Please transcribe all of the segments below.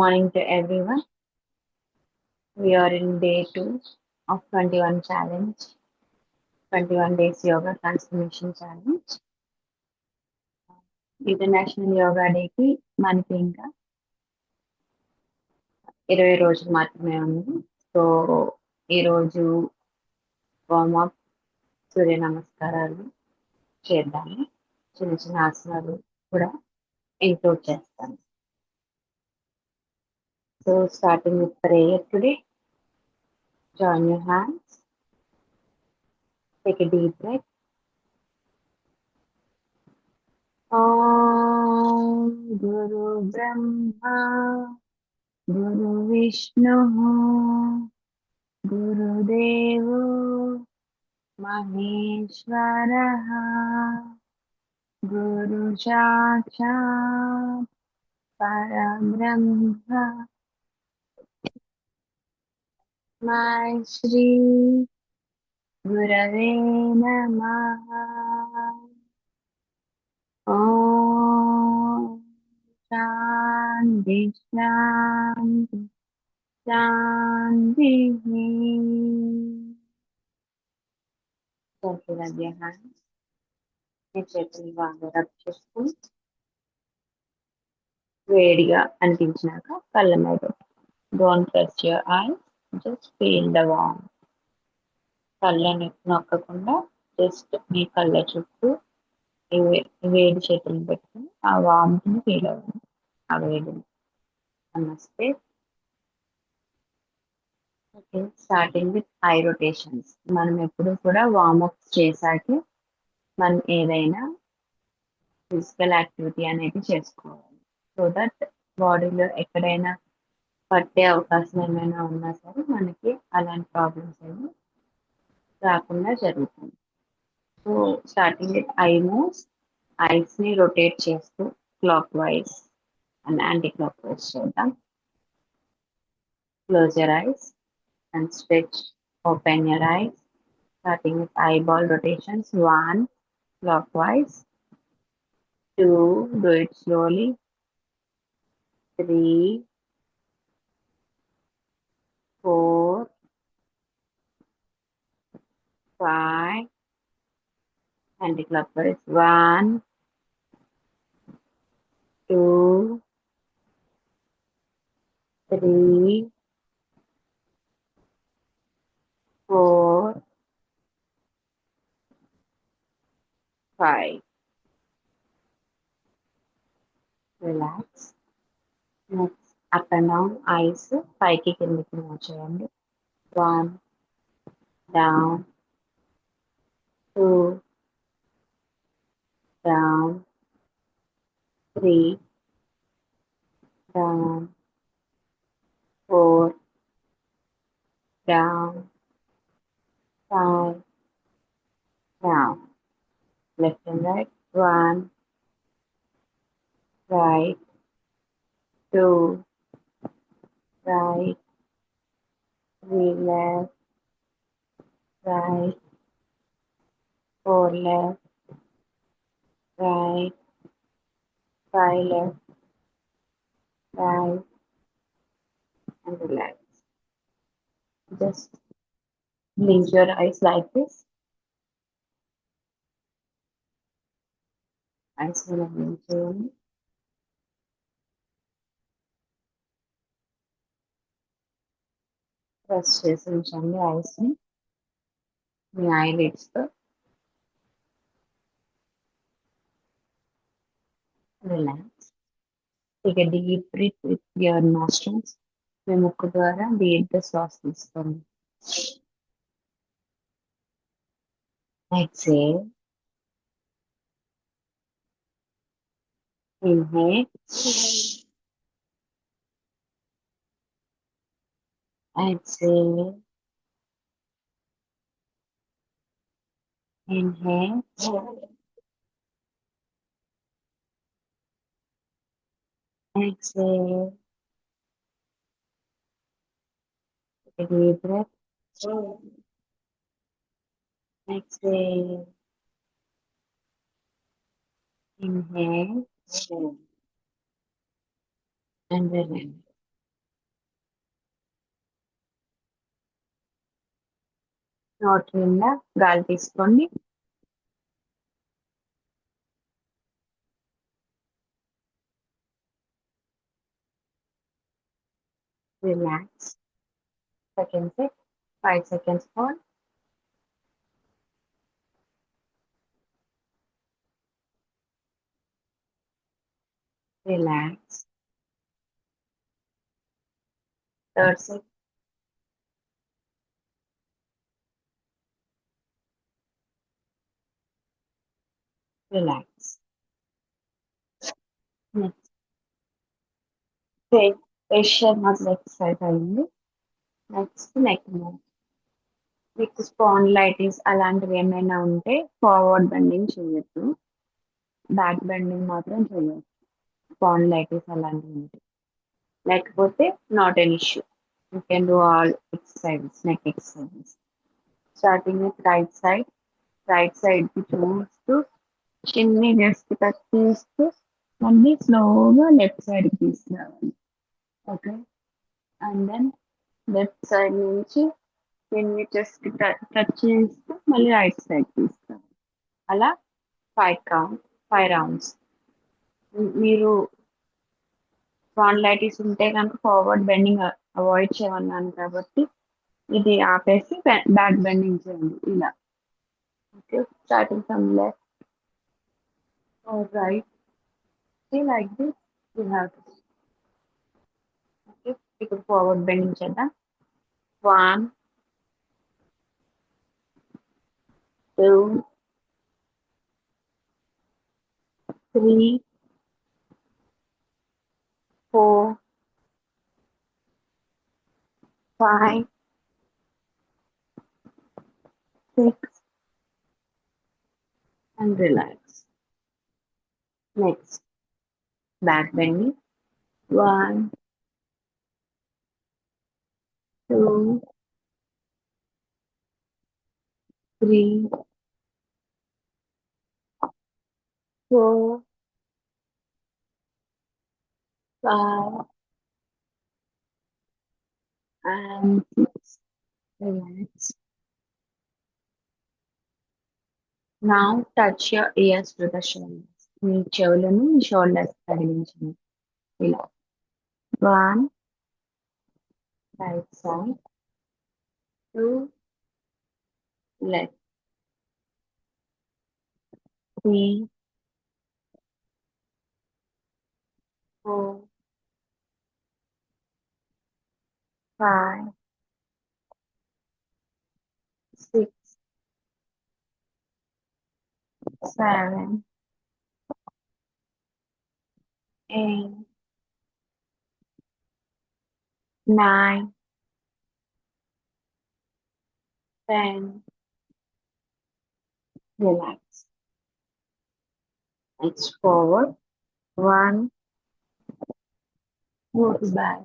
Morning to everyone. We are in day 2 of 21 challenge, 21 days yoga transformation challenge. International yoga డేకి మనకి ఇంకా 20 రోజులు మాత్రమే ఉంది. సో ఈరోజు వార్మప్, సూర్య నమస్కారాలు చేద్దాము. చిన్న చిన్న ఆసనాలు కూడా ఇంక్లూడ్ చేస్తాను. So starting with prayer today. Join your hands. Take a deep breath. ॐ गुरु ब्रह्मा गुरु विष्णुः गुरुदेवो महेश्वरः गुरु साक्षात् परब्रह्म तस्मै श्री गुरवे नमः। ॐ शान्ति शान्ति शान्तिः। Gently your hands. మీ చేతులు బాగా రబ్ చేస్తూ వేడిగా అనిపించినాక కళ్ళ మీద don't touch your eyes, just feel the warm. కళ్ళని నొక్కకుండా జస్ట్ మీ కళ్ళ చుట్టూ వేడి చేతులు పెట్టుకుని ఆ వామ్ని ఫీల్ అవ్వండి. ఆ వేడిని. నమస్తే. Okay, starting with I rotations. మనం ఎప్పుడు కూడా వార్మప్ చేశాక మనం ఏదైనా ఫిజికల్ యాక్టివిటీ అనేది చేసుకోవాలి. సో దట్ బాడీలో ఎక్కడైనా పట్టే అవకాశం ఏమైనా ఉన్నా సరే మనకి అలాంటి ప్రాబ్లమ్స్ ఏమి రాకుండా జరుగుతుంది. So starting with eye moves. Eyes ని రొటేట్ చేస్తూ clockwise and anticlockwise చేద్దాం. Close your eyes and stretch. Open your eyes. Starting with eyeball rotations. 1 clockwise. 2, do it slowly. 3, 4, 5. Anti-clockwise. 1, 2, 3, 4, 5. Relax. Next, up and down eyes. పైకి కిందకి move చేయండి. 1, down, 2, down, 3, down, 4, down, 5, down. Left and right. 1, right, 2, right, 3 left, right, 4 left, right, 5 left, right, and relax. Just blink your eyes like this. Eyes will blink slowly. Press చేసి ఉంచండి eyes ని మీ eyelids తో. Relax. Take a deep breath with your nostrils. మీ ముక్కు ద్వారా దీర్ఘ శ్వాస తీసుకోండి. Exhale. Inhale. Exhale. Inhale. Exhale. Take a deep breath. Exhale. Inhale. And relax. నోటి నిండా గాలి తీసుకోండి. Relax. Second set 5 seconds hold. Relax. Third set. Relax. Next. Facial muscle exercise అయింది. Next neck move. మీకు స్పాండిలైటిస్ అలాంటివి ఏమైనా ఉంటే ఫార్వర్డ్ బెండింగ్ చేయొద్దు. బ్యాక్ బెండింగ్ మాత్రం చేయొచ్చు. స్పాండిలైటిస్ అలాంటివి ఉంటే. లేకపోతే not an issue. You can do all exercises, neck exercises. Starting with right side కి చూస్తూ చిన్ని జస్ట్ టచ్ చేస్తూ మళ్ళీ స్లోగా లెఫ్ట్ సైడ్ కి తీసుకురావాలి. Okay. And then left side నుంచి చిన్ని జస్ట్ టచ్ చేస్తూ మళ్ళీ రైట్ సైడ్ తీసుకురావాలి. అలా 5 రౌండ్స్. మీరు స్పాండిలైటిస్ ఉంటే కనుక ఫార్వర్డ్ బెండింగ్ అవాయిడ్ చేయమన్నాను కాబట్టి ఇది ఆపేసి బ్యాక్ బెండింగ్ చేయండి ఇలా. Okay. Starting from left or right. See like this. You have to. Okay. ఇప్పుడు ఫార్వర్డ్ బెండింగ్ చేద్దాం. 1, 2, 3, 4, 5, 6 and relax. Next, back bending. 1, 2, 3, 4, 5 and 6. Relax. Now touch your ears to the shoulders. మీ చెవులను మీ shoulders తగిలించండి ఇలా. 1 right side, 2 left, 3, 4, 5, 6, 7, 8, 9, 10. Relax. Next forward. 1, move back.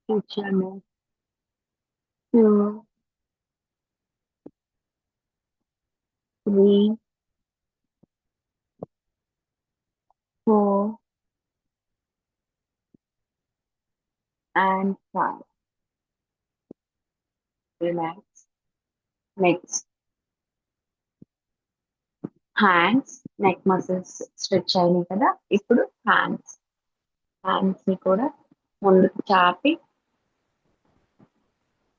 Reach your neck. 2, 3, 4 and 5. Relax. Next. Hands neck muscles stretch అయినాయి కదా. ఇప్పుడు hands ని కూడా ముందుకు చాపి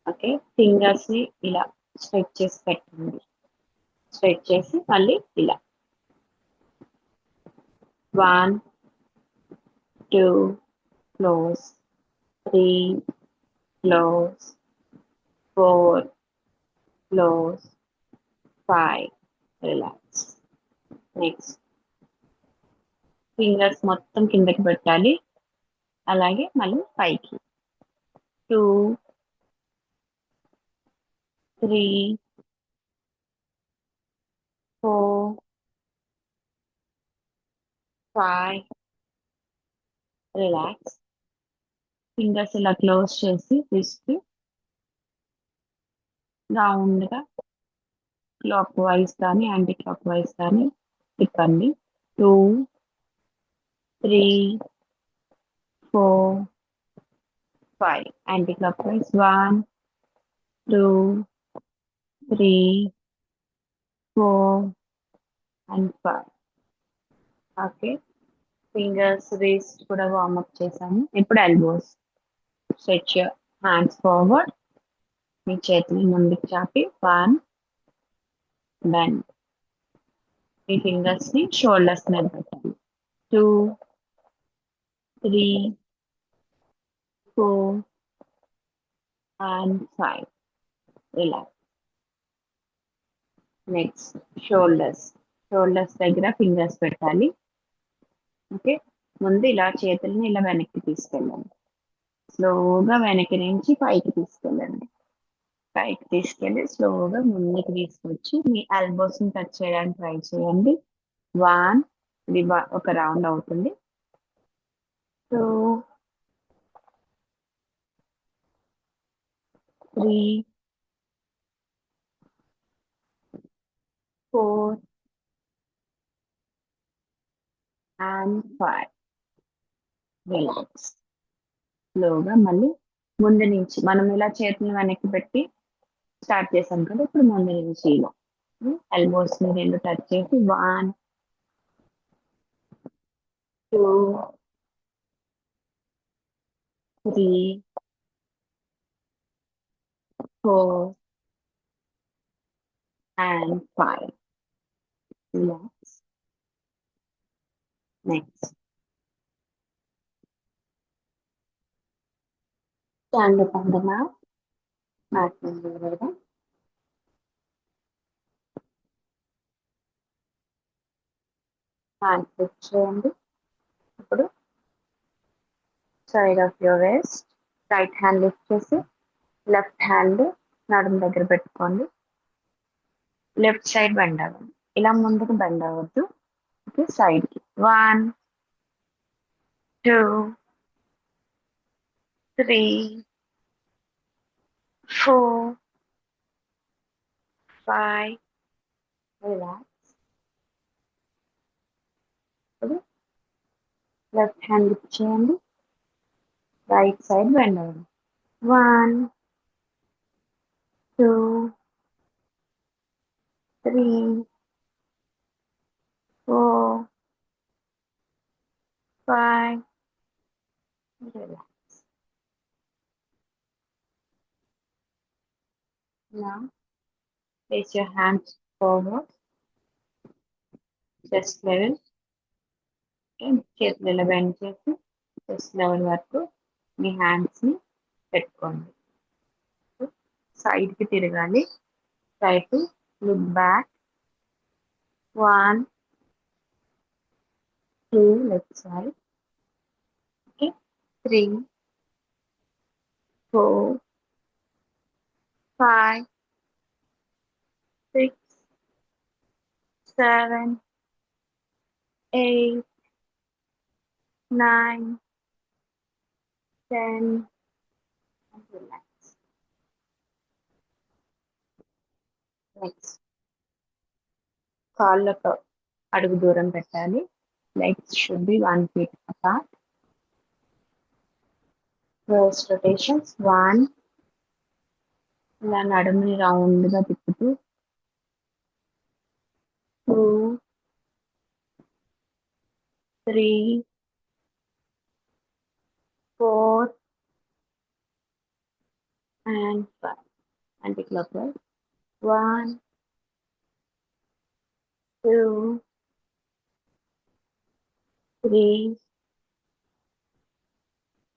okay fingers ని ఇలా స్ట్రెచ్ చేసి పెట్టండి. స్ట్రెచ్ చేసి మళ్ళీ ఇలా 1, 2 close, 3 close, 4 close, 5 relax. Next fingers మొత్తం కిందకి పెట్టాలి. అలాగే మళ్ళీ పైకి 2, 3, 4, 5 రిలాక్స్. ఫింగర్స్ ఇలా క్లోజ్ చేసి తీసుకు రౌండ్ గా క్లాక్ వైజ్ కానీ యాంటీ క్లాక్ వైజ్ కానీ తిప్పండి. 2, 3, 4, 5 anticlockwise. 1, 2, 3, 4 and 5. Okay. Fingers, wrist కూడా వార్మప్ చేశాము. ఇప్పుడు elbows. Stretch your hands forward. మీ చేతులు ముందుకు చాపి 1 బెండ్. మీ ఫింగర్స్‌ని షోల్డర్స్ మీద పెట్టండి. 2, 3, 4 and 5. Relax. Next shoulders. Shoulders దగ్గర ఫింగర్స్ పెట్టాలి. ఓకే. ముందు ఇలా చేతుల్ని ఇలా వెనక్కి తీసుకెళ్ళండి. స్లోగా వెనక్కి నుంచి పైకి తీసుకెళ్ళండి. పైకి తీసుకెళ్ళి స్లోగా ముందుకు తీసుకొచ్చి మీ ఎల్బోస్‌ని టచ్ చేయడానికి ట్రై చేయండి. 1 ఇది ఒక రౌండ్ అవుతుంది. 2, 3, 4 and 5. రిలాక్స్. స్లోగా మళ్ళీ ముందు నుంచి మనం ఇలా చేతులు వెనక్కి పెట్టి స్టార్ట్ చేసాం కదా! ఇప్పుడు ముందు నుంచి ఇలా ఎల్బోస్‌ని 2 టచ్ చేసి 1, 2, 3, 4 and 5. Relax. Next stand up on the mat. Mat మీద నిలబడదాం. హ్యాండ్స్ లిఫ్ట్ చేయండి. ఇప్పుడు side of your waist. Right hand lift చేసి లెఫ్ట్ హ్యాండ్ నడుము దగ్గర పెట్టుకోండి. లెఫ్ట్ సైడ్ బెండ్ అవ్వండి. ఇలా ముందుకు బెండ్ అవ్వద్దు. ఓకే. సైడ్‌కి. 1, 2, 3, 4, 5. రిలాక్స్. ఇప్పుడు లెఫ్ట్ హ్యాండ్ లిఫ్ట్ చేయండి. రైట్ సైడ్ బెండ్ అవ్వండి. 1, 2, 3, 4, 5. Relax. Now place your hands forward, chest level. Okay. చేతులు ఇలా బెండ్ చేసి చెస్ట్ లెవెల్ వరకు మీ హ్యాండ్స్‌ని పెట్టుకోండి. సైడ్‌కి తిరగాలి. Try to look back. 1, 2 left side. Okay. 3, 4, 5, 6, 7, 8, 9, 10 and relax. Next కాళ్ళతో అడుగు దూరం పెట్టాలి. Legs should be 1 feet apart. Reverse rotations. 1 ఇలా నడుముని రౌండ్‌గా తిప్పుతూ 2, 3, 4 and 5. Anti-clockwise. 1, 2, 3,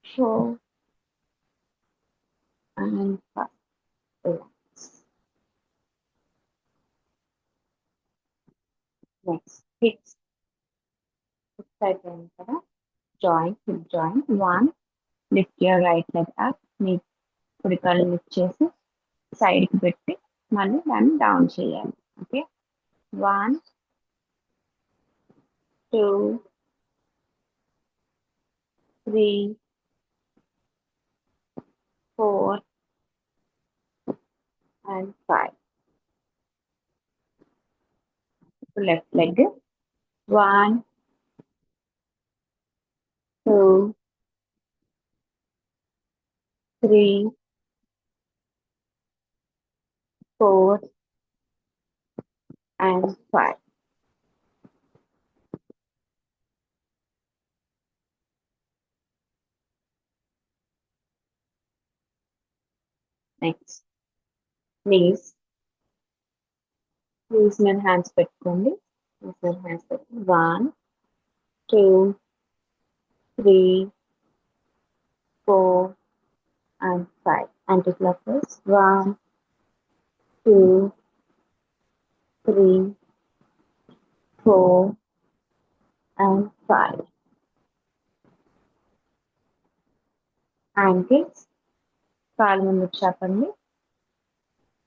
4 and 5. Relax. Next, hips. Hips అయిపోయింది కదా! Joint, hip joint. 1, lift your right leg up. మీ కుడి కాలు లిఫ్ట్ చేసి సైడ్‌కి పెట్టి మళ్ళీ దాన్ని డౌన్ చేయాలి. ఓకే. 1, 2, 3, 4 and 5. ఇప్పుడు left leg. 1, 2, 3, 4 and 5. Next, knees. Knees మీద హ్యాండ్స్ పెట్టుకోండి. Knees మీద హ్యాండ్స్ పెట్టుకోండి. 1, 2, 3, 4 and 5. Anti-clockwise. 1, 2, 3, 4 and 5. Ankles. కాలు ముందుకు చాపండి.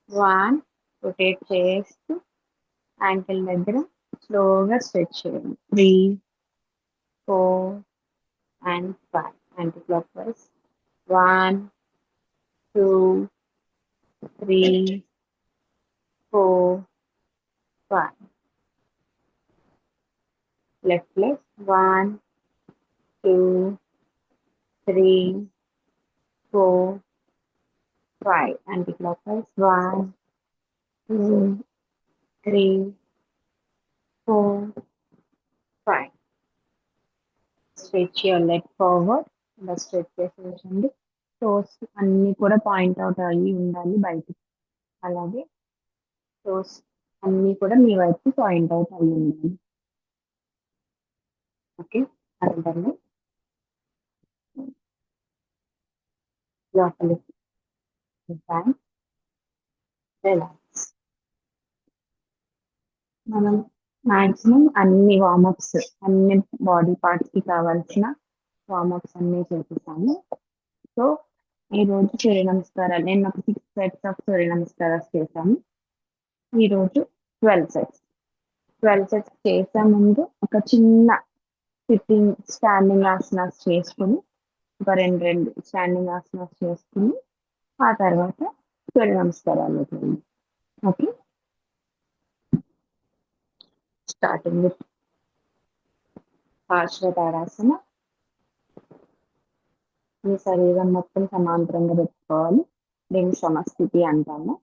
1, రొటేట్ చేస్తూ యాంకిల్ దగ్గర స్లోగా స్ట్రెచ్ చేయండి. 3, 4 and 5. Anti-clockwise. 1, 2, 3, 4, 5. Left leg. 1, 2, 3, 4, 5. Anti-clockwise. 1, 2, 3, 4, 5. Stretch your leg forward. ఇలా స్ట్రెచ్ చేసి ఉంచండి. టోస్ అన్ని కూడా పాయింట్ అవుట్ అయ్యి ఉండాలి బయటికి. అలాగే టోస్ అన్ని కూడా మీ వైపు పాయింట్ అవుట్ అయ్యి ఉండాలి. ఓకే, అర్థండి. లోపలికి రిలాక్స్. మనం మాక్సిమం అన్ని వార్మప్స్, అన్ని బాడీ పార్ట్స్ కి కావాల్సిన వార్మప్స్ అన్ని చేపిస్తాము. సో ఈ రోజు సూర్య నమస్కారాలు, నేను ఒక 6 సెట్స్ ఆఫ్ సూర్య నమస్కారాలు చేశాను. ఈ రోజు 12 సెట్స్. 12 సెట్స్ చేసే ముందు ఒక చిన్న సిట్టింగ్ స్టాండింగ్ ఆసనాస్ చేసుకుని, ఒక రెండు స్టాండింగ్ ఆసనాస్ చేసుకుని ఆ తర్వాత సూర్య నమస్కారాలు చేయండి. ఓకే, స్టార్టింగ్ విత్ పార్శ్వతాడాసన. మీ శరీరం మొత్తం సమాంతరంగా పెట్టుకోవాలి. దీన్ని సమస్థితి అంటాము.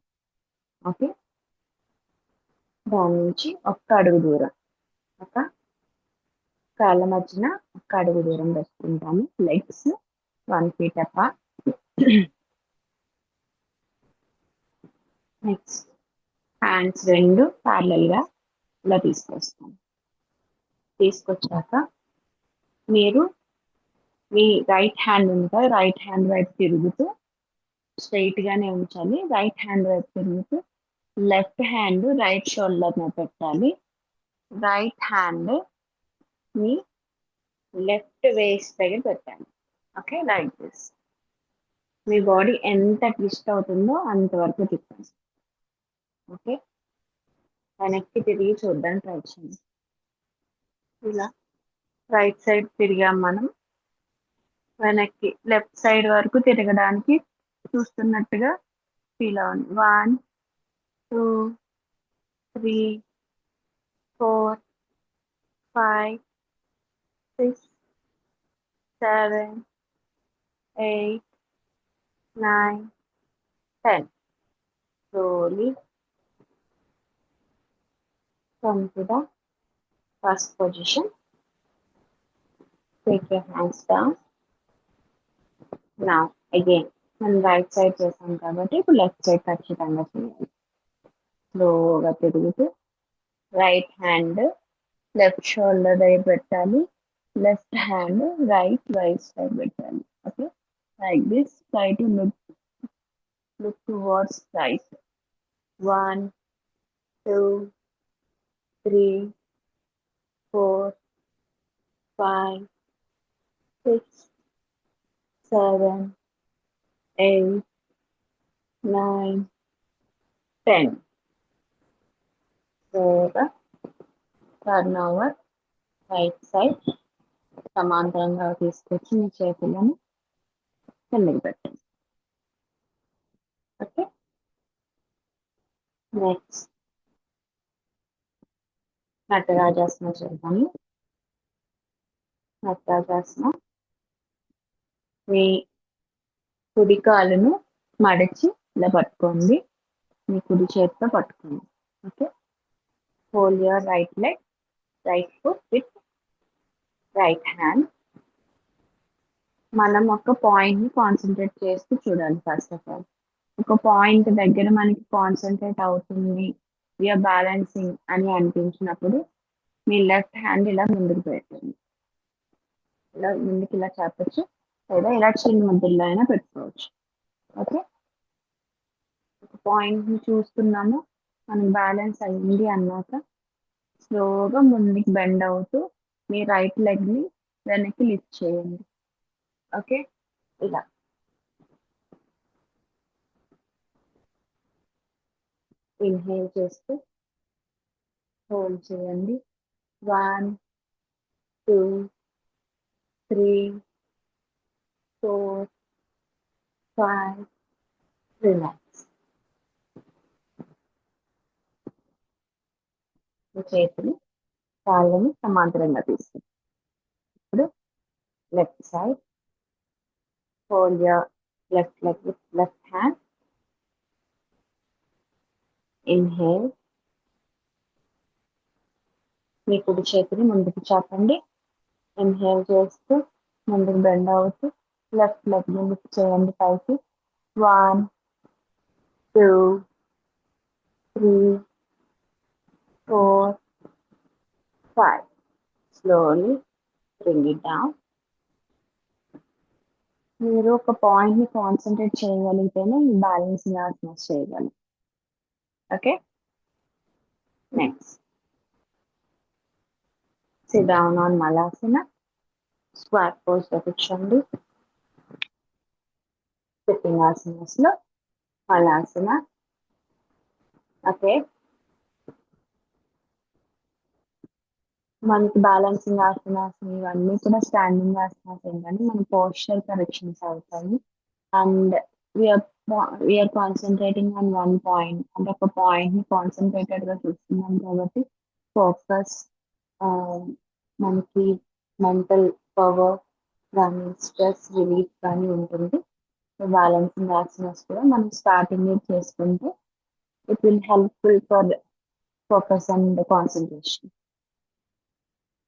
ఓకే, దాని నుంచి ఒక్క అడుగు దూరం, ఒక కాళ్ళ మధ్యన ఒక్క అడుగు దూరం పెట్టుకుంటాము. Legs 1 feet apart. Next hands రెండు ప్యారలల్ గా ఇలా తీసుకొస్తాం. తీసుకొచ్చాక మీరు మీ రైట్ హ్యాండ్ ఉంటే రైట్ హ్యాండ్ వైపు తిరుగుతూ స్ట్రైట్ గానే ఉంచాలి. రైట్ హ్యాండ్ వైపు తిరుగుతూ లెఫ్ట్ హ్యాండ్ రైట్ షోల్డర్ మీద పెట్టాలి. రైట్ హ్యాండ్ మీ లెఫ్ట్ వేస్ట్ దగ్గర పెట్టాలి. Okay, like this. Me body ఎంత ట్విస్ట్ అవుతుందో అంతవరకు తిప్పండి. ఓకే, వెనక్కి తిరిగి చూడడానికి ట్రై చేయండి. ఇలా రైట్ సైడ్ తిరిగాం మనం. వెనక్కి లెఫ్ట్ సైడ్ వరకు తిరగడానికి చూస్తున్నట్టుగా ఫీల్ అవ్వండి. 1, 2, 3, 4, 5, 6, 7, 8, 9, 10. Slowly come to the first position. Take your hands down. Now again, మనం రైట్ సైడ్ చేసాం కాబట్టి ఇప్పుడు లెఫ్ట్ సైడ్ ఖచ్చితంగా చేయాలి. స్లోగా తిరుగుతూ రైట్ హ్యాండ్ లెఫ్ట్ షోల్డర్ దగ్గర పెట్టాలి. లెఫ్ట్ హ్యాండ్ రైట్ సైడ్ పెట్టాలి. Okay, like this. Try to look towards right. 1, 2, 3, 4, 5, 6, 7, 8, 9, 10. So turn over right side సమాంతరంగా తీసుకొచ్చి మీ చేతులను కిందకి పెట్టండి. ఓకే, నెక్స్ట్ నటరాజాసన చేద్దాము. నటరాజాసన. మీ కుడి కాలును మడిచి ఇలా పట్టుకోండి. మీ కుడి చేతితో పట్టుకోండి. Okay, Hold your right leg, right foot with right hand. మనం ఒక పాయింట్ ని కాన్సన్ట్రేట్ చేస్తూ చూడాలి. ఫస్ట్ ఆఫ్ ఆల్ ఒక పాయింట్ దగ్గర మనకి కాన్సన్ట్రేట్ అవుతుంది, వీఆర్ బ్యాలెన్సింగ్ అని అనిపించినప్పుడు మీ లెఫ్ట్ హ్యాండ్ ఇలా ముందుకు పెట్టండి. ఇలా ముందుకు ఇలా చెప్పచ్చు, లేదా ఇలా చిన్న మధ్యలో అయినా పెట్టుకోవచ్చు. ఓకే, ఒక పాయింట్ ని చూస్తున్నాము, మనకి బ్యాలెన్స్ అయ్యింది అన్నాక స్లోగా ముందుకు బెండ్ అవుతూ మీ రైట్ లెగ్ ని వెనక్కి లిఫ్ట్ చేయండి. ఓకే, ఇలా ఇన్హేల్ చేస్తూ హోల్డ్ చేయండి. 1 2 3 4 5 రిలాక్స్. మీ చేతులు కాళ్ళని సమాంతరంగా తీసుకుంటాం. ఇప్పుడు left side hold your left leg with left hand. Inhale, మీ కుడి చేతిని ముందుకు చాపండి. ఇన్హేల్ చేస్తూ ముందుకు బెండ్ అవుతూ లెఫ్ట్ లెగ్ ని లిఫ్ట్ చేయండి పైకి. 1 2 3 4 5. Slowly bring it down. మీరు ఒక పాయింట్ ని కాన్సన్ట్రేట్ చేయగలిగితేనే మీ బ్యాలెన్సింగ్ ఆసనాస్ చేయగలరు. Okay, next sit down on Malasana. Squat pose లో కూర్చోండి. సిట్టింగ్ ఆసనాస్ లో మలాసన. ఓకే, మనకి బ్యాలెన్సింగ్ ఆసనాస్ ఇవన్నీ కూడా స్టాండింగ్ ఆసనాస్ ఏంటంటే మన పోస్చర్ కరెక్షన్స్ అవుతాయి. And we're concentrating on one point, అంటే ఒక పాయింట్ ని కాన్సన్ట్రేటెడ్ గా చూస్తున్నాం కాబట్టి ఫోకస్, మనకి మెంటల్ పవర్ కానీ స్ట్రెస్ రిలీఫ్ కానీ ఉంటుంది. బ్యాలెన్సింగ్ ఆసనాస్ కూడా మనం స్టార్టింగ్ చేసుకుంటే it will helpful for focus and concentration.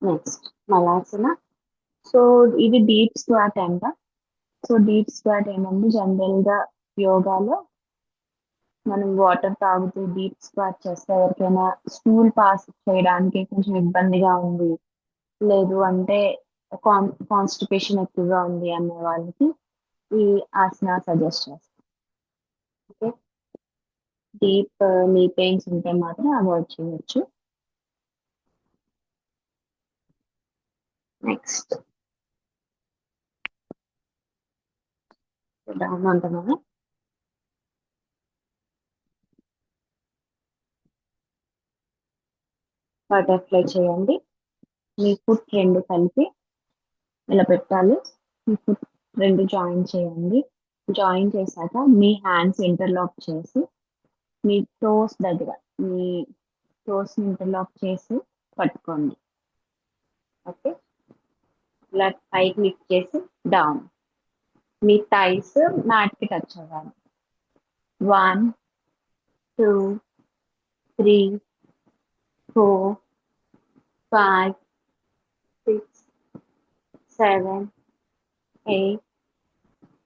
Next Malasana. So ఇది డీప్ స్క్వాట్ అంట. సో డీప్ స్క్వాట్ ఏమంటే జనరల్ గా యోగాలో మనం వాటర్ తాగుతూ డీప్ స్క్వాట్ చేస్తే ఎవరికైనా స్టూల్ పాస్ చేయడానికి కొంచెం ఇబ్బందిగా ఉంది, లేదు అంటే కాన్స్టిపేషన్ ఎక్కువగా ఉంది అనే వాళ్ళకి ఈ ఆసన సజెస్ట్ చేస్తాం. ఓకే, డీప్ నీ పెయిన్స్ ఉంటే మాత్రం అవాయిడ్ చేయవచ్చు. నెక్స్ట్ అంటున్నాను. బటర్ఫ్లై చేయండి. మీ ఫుట్ రెండు కలిపి ఇలా పెట్టాలి. మీ ఫుట్ రెండు జాయిన్ చేయండి. జాయిన్ చేశాక మీ హ్యాండ్స్ ఇంటర్లాక్ చేసి మీ టోస్ దగ్గర మీ టోస్ ఇంటర్లాక్ చేసి పట్టుకోండి. ఓకే, ఇలా పైకి లిఫ్ట్ చేసి డౌన్. మీ థైస్ మ్యాట్ కి టచ్ అవ్వాలి. 1 2 3 4 5 6 7 8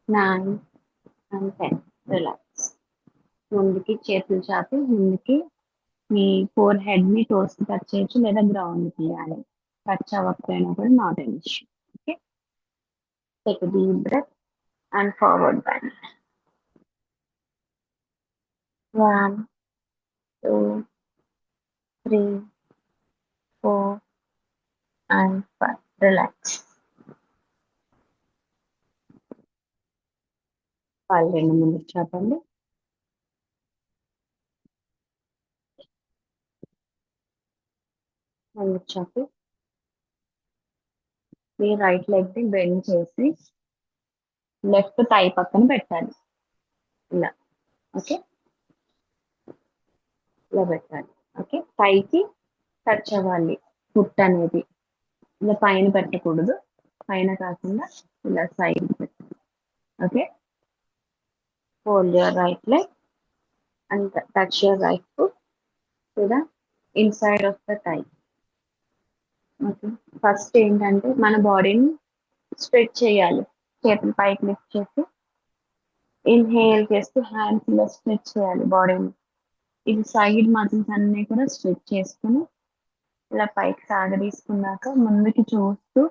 9 and 10. రిలాక్స్. ముందుకి చేతులు చాపి ముందుకి మీ ఫోర్ హెడ్ ని టోస్ కి టచ్ చేయొచ్చు, లేదా గ్రౌండ్ తీయాలి. టచ్ అవ్వకపోయినా కూడా not an issue. Okay, take a deep breath and forward bend. 1 2 3 4 and 5. Relax. కాళ్ళు రెండు ముందుకు చాపండి. ముందుకు చాపి మీ రైట్ లెగ్ ని బెండ్ చేసి లెఫ్ట్ థై పక్కన పెట్టాలి. ఇలా. ఓకే, ఇలా పెట్టాలి. ఓకే, థైకి టచ్ అవ్వాలి ఫుట్ అనేది. ఇలా పైన పెట్టకూడదు, పైన కాకుండా ఇలా సైడ్ పెట్టాలి. Okay, hold your right leg and touch your right foot to the inside of the thigh. Okay, first ఏంటంటే మన బాడీని స్ట్రెచ్ చేయాలి. చేతులు పైకి లిఫ్ట్ చేసి ఇన్హేల్ చేస్తూ హ్యాండ్స్ ఇలా స్ట్రెచ్ చేయాలి బాడీని. ఇది సైడ్ మజిల్స్ అన్ని కూడా స్ట్రెచ్ చేసుకుని ఇలా పైకి సాగదీసుకున్నాక ముందుకి చూస్తూ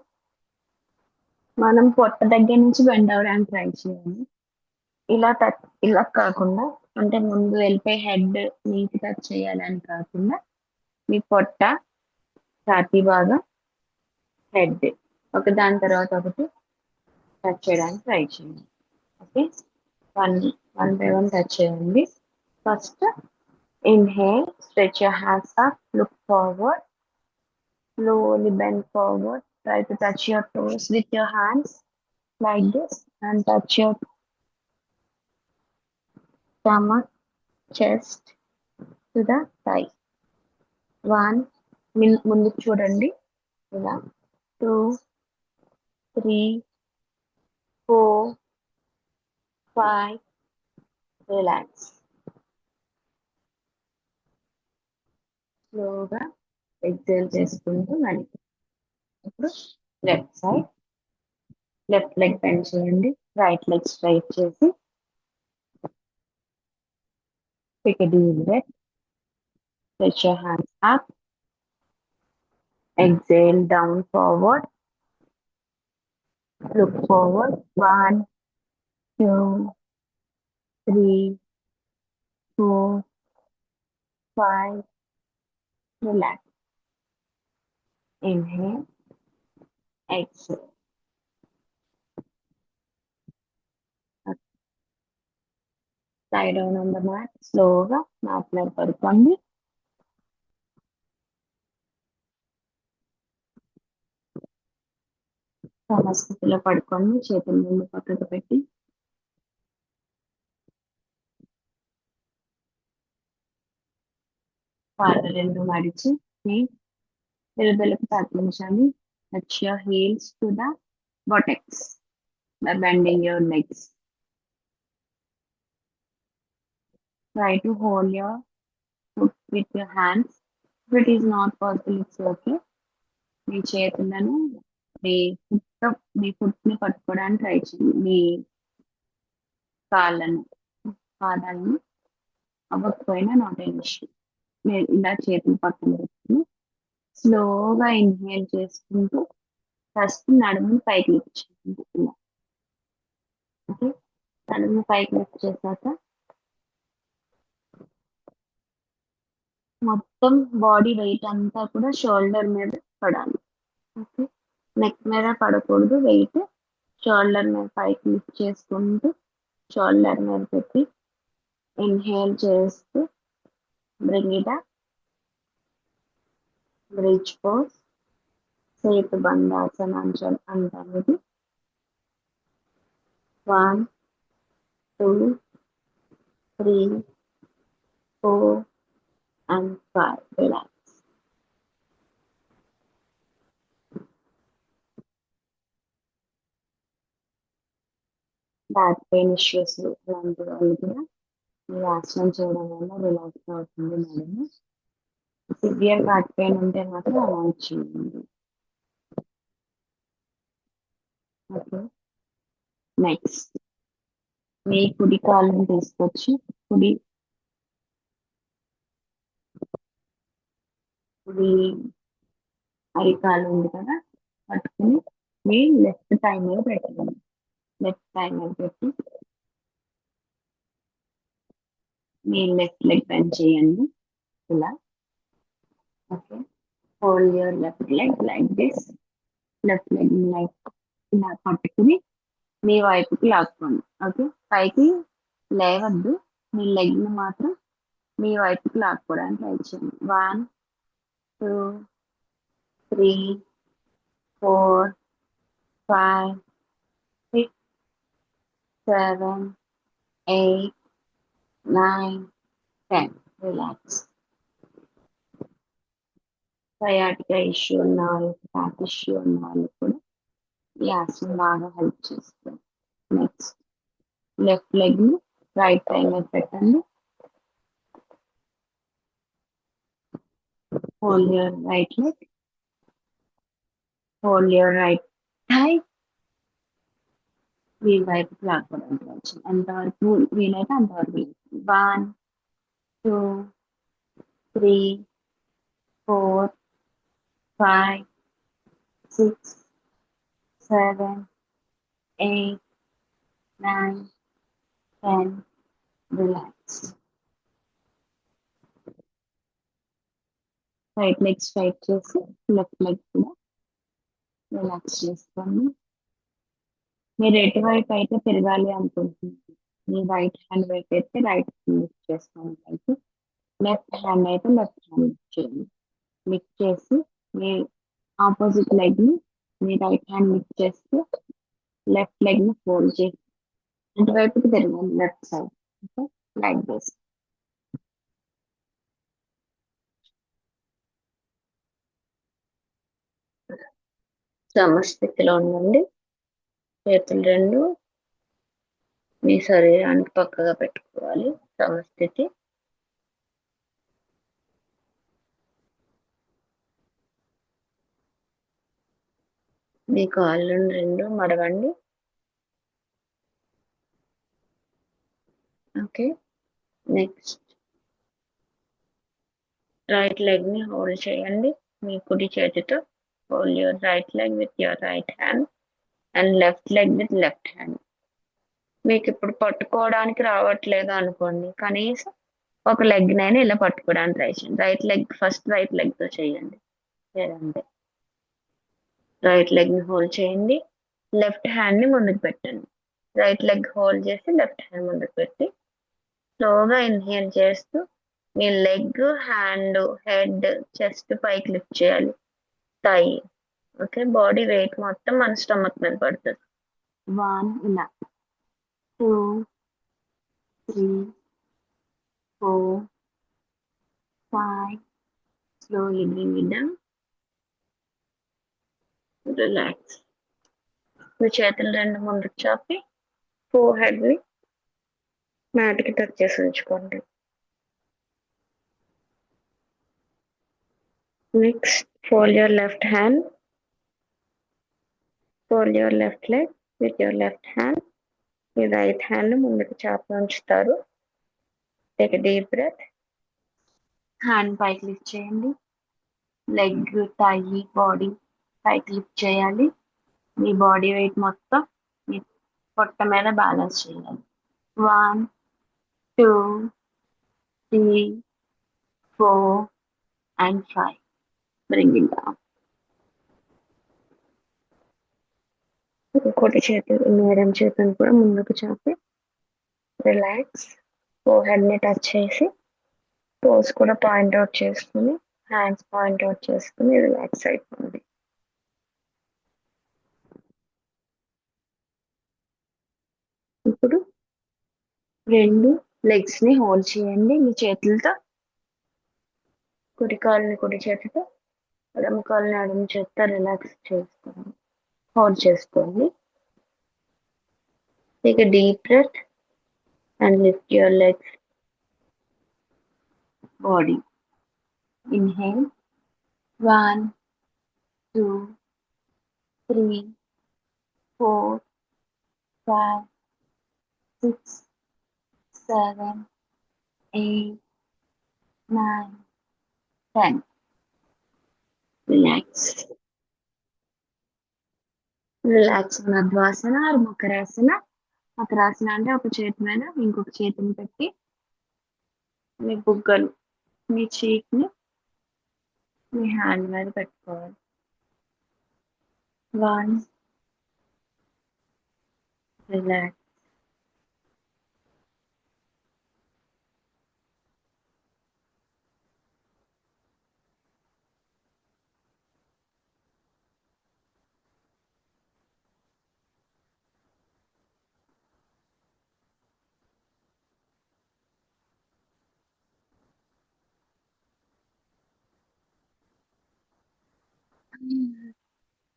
మనం పొట్ట దగ్గర నుంచి బెండ్ అవ్వడానికి ట్రై చేయాలి. ఇలా కాకుండా అంటే ముందు వెళ్ళిపోయి హెడ్ నీటి టచ్ చేయాలని కాకుండా మీ పొట్ట, ఛాతీ భాగం, హెడ్ ఒక దాని తర్వాత ఒకటి టచ్ చేయడానికి ట్రై చేయండి. Okay, one one by one touch చేయండి. First inhale, stretch your hands up, look forward, slowly bend forward, try to touch your toes with your hands like this and touch your stomach, chest to the thigh. One, ముందుకు చూడండి ఇలా. 2, 3, 4, 5, relax. స్లోగా exhale చేసుకుంటూ వెనక్కి. ఇప్పుడు left side, left leg bend చేయండి, right leg straight చేసి take a deep breath, stretch your hands up, exhale down forward, look forward, 1, 2, 3, 4, 5, relax, inhale, exhale. Lie down on the mat, slowగా mat మీద పడుకోండి. సమస్థితిలో పడుకోండి, చేతులు ముందు పక్కకు పెట్టి కాళ్ళు రెండు మడిచి మీ వెలుబెలకు తగ్గించాలి. Touch your heels to the buttocks by bending your legs. Try to hold your foot with your hands. If it is not possible, it's okay. మీ చేతులను మీ ఫుట్ ని పట్టుకోవడానికి ట్రై చేయండి. మీ కాళ్ళను, పాదాలను అవ్వకపోయినా నాట్ ఎన్ ఇష్యూ. మీరు ఇలా చేతులు పక్కన పెట్టుకుని స్లోగా ఇన్హేల్ చేసుకుంటూ ఫస్ట్ నడుముని పైకి లిఫ్ట్ చేయండి ఇలా. ఓకే, నడుము పైకి లిఫ్ట్ చేశాక మొత్తం బాడీ వెయిట్ అంతా కూడా షోల్డర్ మీద పడాలి. ఓకే, నెక్ మీద పడకూడదు వెయిట్. షోల్డర్ మీద పైకి లిఫ్ట్ చేసుకుంటూ షోల్డర్ మీద పెట్టి ఇన్హేల్ చేస్తూ bring it up, bridge pose, Setu Bandhasana అంటారు ఇది. 1, 2, 3, 4 and 5. Relax. Back pain issues లాంటి వాళ్ళు కూడా ఈ ఆసనం చేయడం వల్ల రిలాక్స్ అవుతుంది నడుము. సివియర్ బ్యాక్ పెయిన్ ఉంటే మాత్రం అవాయిడ్ చేయండి. ఓకే, నెక్స్ట్ మీ కుడి కాళ్ళని తీసుకొచ్చి కుడి అరికాలు ఉంది కదా పట్టుకుని మీ లెఫ్ట్ థై మీద పెట్టండి. లెఫ్ట్ థై మీద పెట్టి మీ లెఫ్ట్ లెగ్ బెండ్ చేయండి ఇలా. Okay, hold your left leg like this. Left leg like ఇలా పట్టుకుని మీ వైపుకి లాక్కోండి. ఓకే, పైకి లేవద్దు, మీ లెగ్ ని మాత్రం మీ వైపుకి లాక్కోవడానికి ట్రై చేయండి. 1, 2, 3, 4, 5, 6, 7, 8, 9, 10. రిలాక్స్. సయాటికా ఇష్యూ ఉన్న వాళ్ళకి, బ్యాక్ ఇష్యూ ఉన్న వాళ్ళకి కూడా ఈ ఆసనం బాగా హెల్ప్ చేస్తుంది. నెక్స్ట్ లెఫ్ట్ లెగ్ ని రైట్ థై మీద పెట్టండి. Hold your right leg. Hold your right thigh. ఈ వైపుకి లాక్కోవడానికి వచ్చి ఎంతవరకు వీలైతే అంతవరకు 1 2 3 4 5 6 7 8 9 10. రిలాక్స్. రైట్ లెగ్ స్ట్రైట్ చేసి లెఫ్ట్ లెగ్ కూడా రిలాక్స్ చేసుకోండి. మీరు ఎటువైపు అయితే తిరగాలి అనుకుంటున్నారు, మీ రైట్ హ్యాండ్ వైపు అయితే రైట్ హ్యాండ్ లిఫ్ట్ చేసుకోండి పైకి, లెఫ్ట్ హ్యాండ్ అయితే లెఫ్ట్ హ్యాండ్ లిఫ్ట్ చేయండి. లిఫ్ట్ చేసి మీ ఆపోజిట్ లెగ్ ని మీ రైట్ హ్యాండ్ లిఫ్ట్ చేస్తూ లెఫ్ట్ లెగ్ ని ఫోల్డ్ చేసి అటువైపుకి తిరగాలి, left side. Okay, like this. సమస్థితిలో ఉండండి. చేతులు రెండు మీ శరీరానికి పక్కగా పెట్టుకోవాలి. సమస్థితి. మీ కాళ్ళను రెండు మడవండి. ఓకే, నెక్స్ట్ రైట్ లెగ్ ని హోల్డ్ చేయండి మీ కుడి చేతితో. Hold your right leg with your right hand and left leg with left hand. మీకు ఇప్పుడు పట్టుకోవడానికి రావట్లేదు అనుకోండి, కనీసం ఒక లెగ్ నైనా ఇలా పట్టుకోవడానికి ట్రై చేయండి. Right leg first right leg తో చేయండి. లేదంటే రైట్ లెగ్ ని హోల్డ్ చేయండి, లెఫ్ట్ హ్యాండ్ ని ముందుకు పెట్టండి. రైట్ లెగ్ హోల్డ్ చేసి లెఫ్ట్ హ్యాండ్ ముందుకు పెట్టి స్లోగా ఇన్హేల్ చేస్తూ మీ లెగ్, హ్యాండ్, హెడ్, చెస్ట్ పైకి లిఫ్ట్ చేయాలి. థై. ఓకే, బాడీ వెయిట్ మొత్తం మన స్టమక్ మీద పడుతుంది. 1 ఇలా 2 3 4 5. Slowly bring it down. Relax. మీ చేతులు రెండు ముందుకు చాపి ఫోర్ హెడ్ ని మ్యాట్ కి టచ్ చేసి ఉంచుకోండి. Next fold your left hand. Fold your left leg with your left hand. మీ రైట్ హ్యాండ్ ముందుకు చాపి ఉంచుతారు. Take deep breath. హ్యాండ్ పైకి లిఫ్ట్ చేయండి. లెగ్, టై, బాడీ పైకి లిఫ్ట్ చేయాలి. మీ బాడీ వెయిట్ మొత్తం మీ పొట్ట మీద బ్యాలెన్స్ చేయాలి. 1 2 3 4 and 5. Bring it down. ఇంకోటి చేతులు, ఎడం చేతులు కూడా ముందుకు చాపి రిలాక్స్. ఫోర్ హెడ్ ని టచ్ చేసి టోస్ కూడా పాయింట్ అవుట్ చేసుకుని, హ్యాండ్స్ పాయింట్ అవుట్ చేసుకుని రిలాక్స్ అయిపోండి. ఇప్పుడు రెండు లెగ్స్ ని హోల్డ్ చేయండి మీ చేతులతో. కుడి కాలుని కుడి చేతితో, ఎడమ కాలుని ఎడమ చేతితో రిలాక్స్ చేసుకోండి, హోల్డ్ చేసుకోండి. Take a deep breath and lift your legs, body. Inhale 1 2 3 4 5 6 7 8 9 10. Relax. Relax. మధ్వాసన are Makarasana. Makarasana అంటే ఒక చేతి మీద ఇంకొక చేతిని పెట్టి మీ బుగ్గలు, మీ చీక్ ని మీ హ్యాండ్ మీద పెట్టుకోవాలి. 1. రిలాక్స్.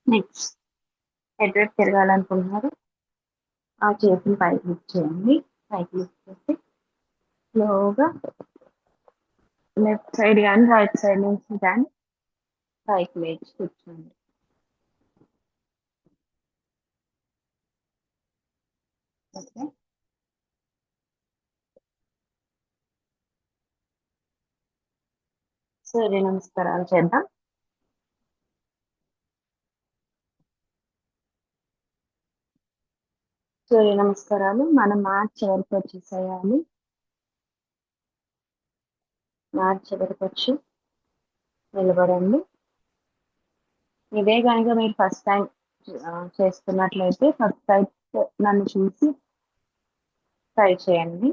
నెక్స్ట్ ఎటువైపు తిరగాలనుకుంటున్నారు ఆ చేతిని పైకి లిఫ్ట్ చేయండి. పైకి లిఫ్ట్ చేసి స్లోగా లెఫ్ట్ సైడ్ కానీ రైట్ సైడ్ నుంచి కానీ పైకి లేచి కూర్చోండి. ఓకే, సూర్య నమస్కారాలు చేద్దాం. సూర్య నమస్కారాలు మన మ్యాట్ చివరికి వచ్చేసేయాలి. మ్యాట్ చివరికి వచ్చి నిలబడండి. ఇదే కనుక మీరు ఫస్ట్ టైం చేస్తున్నట్లయితే ఫస్ట్ టైం నన్ను చూసి ట్రై చేయండి.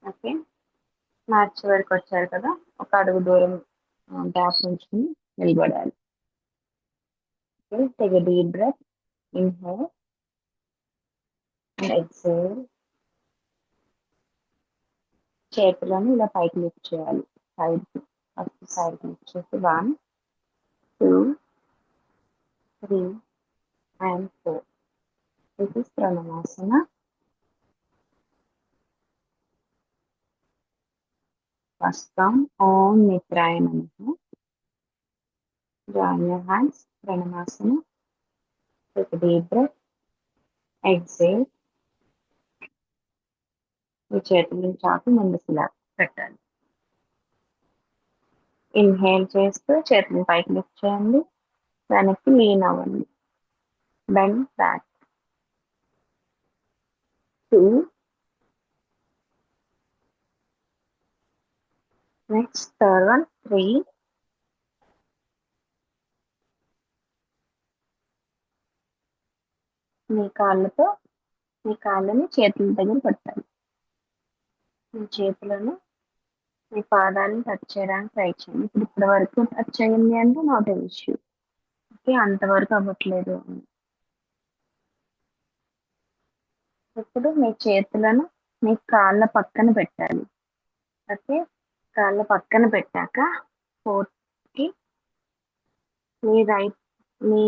ఓకే, మ్యాట్ చివరికి వచ్చారు కదా, ఒక అడుగు దూరం గ్యాప్ ఉంచుకుని నిలబడాలి. Okay, take a deep breath, inhale and exhale. చేతులను ఇలా పైకి లిఫ్ట్ చేయాలి. సైడ్కి, ఫస్ట్ సైడ్కి లిఫ్ట్ చేసి 1, 2, 3 and 4. This is Pranamasana. First count, Om Mitraya Namaha. Join your hands, Pranamasana. Take a deep breath. Exhale. మీ చేతులను చాపి ముందుకు ఇలా పెట్టాలి. ఇన్హేల్ చేస్తూ చేతులను పైకి లిఫ్ట్ చేయండి. వెనక్కి లీన్ అవ్వండి. Bend back. 2. Next third one, 3. మీ కాళ్ళని చేతుల దగ్గర పెట్టాలి. మీ చేతులను మీ పాదాలను టచ్ చేయడానికి ట్రై చేయండి. ఇప్పటి వరకు టచ్ చేయండి అంటే నాట్ ఎ ఇష్యూ. ఓకే, అంతవరకు అవ్వట్లేదు. ఇప్పుడు మీ చేతులను మీ కాళ్ళ పక్కన పెట్టాలి. ఓకే, కాళ్ళ పక్కన పెట్టాక 4కి మీ